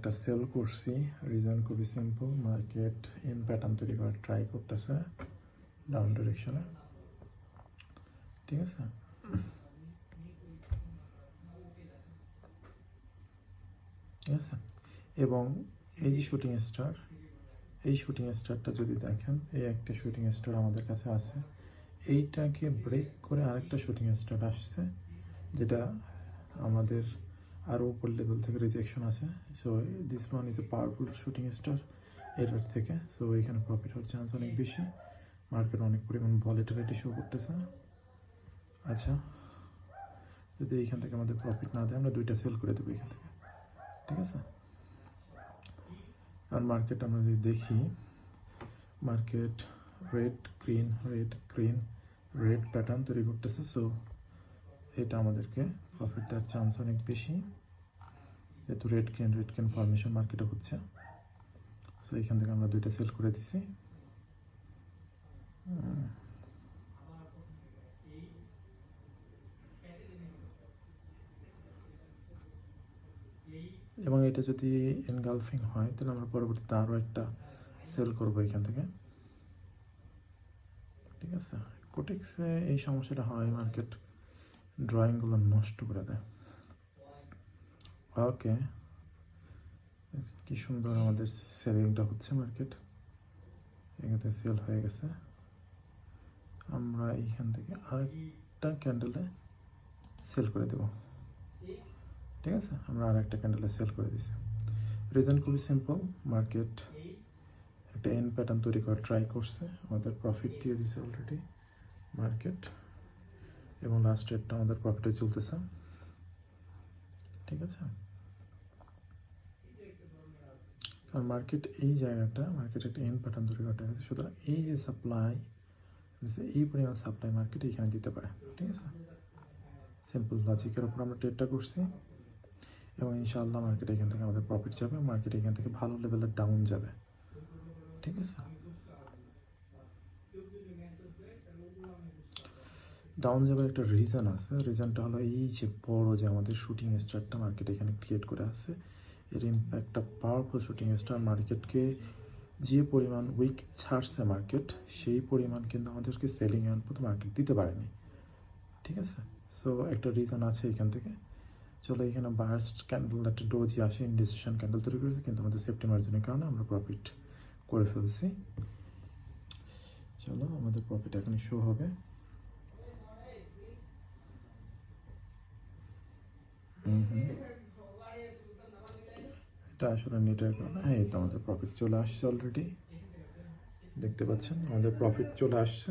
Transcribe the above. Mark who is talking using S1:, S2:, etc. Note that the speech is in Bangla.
S1: একটা সেল করছি, রিজন খুবই সিম্পল, মার্কেট ইন প্যাটার্ন তৈরি করার ট্রাই করতেছে ডাউন ডিরেকশনে, ঠিক আছে। ঠিক আছে, এবং এই যে শুটিং স্টার, এই শুটিং স্টারটা যদি দেখেন, এই একটা শুটিং স্টার আমাদের কাছে আছে, এইটাকে ব্রেক করে আরেকটা শুটিং স্টার আসছে, যেটা আমাদের আরও উপর লেভেল থেকে রিজেকশন আছে। So this one is a powerful shooting star এটার থেকে। সো এখানে প্রফিট হওয়ার চান্স অনেক বেশি, মার্কেট অনেক পরিমাণ ভলিটিলিটি শো করতেছে। আচ্ছা, যদি এইখান থেকে আমাদের প্রফিট না দেয়, আমরা দুইটা সেল করে দেবো এখান থেকে, ঠিক আছে। আর মার্কেট আমরা যদি দেখি, market red green red green red pattern তৈরি করতেছে। সো এটা আমাদেরকে প্রফিট দেওয়ার চান্স অনেক বেশি, যেহেতু রেড গ্রিন ফরমেশন মার্কেটে হচ্ছে। সো এখান থেকে আমরা দুইটা সেল করে দিছি। এবং এটা যদি এনগালফিং হয়, তাহলে আমরা পরবর্তীতে আরও একটা সেল করবো এখান থেকে, ঠিক আছে। কোটেক্সে এই সমস্যাটা হয়, মার্কেট ড্রয়িংগুলো নষ্ট করে দেয়। ওকে, কি সুন্দর আমাদের সেলিংটা হচ্ছে, মার্কেট এখান থেকে সেল হয়ে গেছে। আমরা এইখান থেকে আরেকটা ক্যান্ডেলে সেল করে দেব, ঠিক আছে। আমরা আরেকটা ক্যান্ডেলে সেল করে দিছি। রিজন খুবই সিম্পল, মার্কেট একটা এন প্যাটার্ন তৈরি করার ট্রাই করছে, আমাদের প্রফিট দিয়ে দিছে অলরেডি মার্কেট, এবং লাস্ট রেটটা আমাদের প্রফিটে চলতেছে, ঠিক আছে। কারণ মার্কেট এই জায়গাটা, মার্কেট একটা এন প্যাটার্ন তৈরি করা গেছে, সুতরাং এই যে সাপ্লাই, এই পরিমাণ সাপ্লাই মার্কেট এখানে দিতে পারে, ঠিক আছে। সিম্পল লজিকের উপর আমরা ট্রেডটা করছি, এবং ইনশাআল্লাহ মার্কেট এখান থেকে আমাদের প্রফিট যাবে, মার্কেট এখান থেকে ভালো লেভেলের ডাউন যাবে, ঠিক আছে। ডাউন যাবার একটা রিজন আছে, রিজনটা হলো এই যে বড় যে আমাদের শুটিং স্টারটা মার্কেট এখানে ক্রিয়েট করে আছে, এর ইম্প্যাক্টটা পাওয়ারফুল শুটিং স্টার মার্কেটকে যে পরিমাণ উইক ছাড়ছে মার্কেট, সেই পরিমাণ কিন্তু আমাদেরকে সেলিং আনপুট মার্কেট দিতে পারেনি, ঠিক আছে। সো একটা রিজন আছে এখান থেকে। চলো, এখানে বার্স্ট ক্যান্ডেল একটা ডোজি আসে, ইনডিসিশন ক্যান্ডেল তৈরি করেছে, কিন্তু আমাদের সেফটি মার্জিনের কারণে আমরা প্রফিট করে ফেলছি। চলো, আমাদের প্রফিট এখনই শো হবে। এটা আসলে নেটের কারণে। হ্যাঁ, এই তো আমাদের প্রফিট চলে আসছে অলরেডি, দেখতে পাচ্ছেন আমাদের প্রফিট চলে আসছে।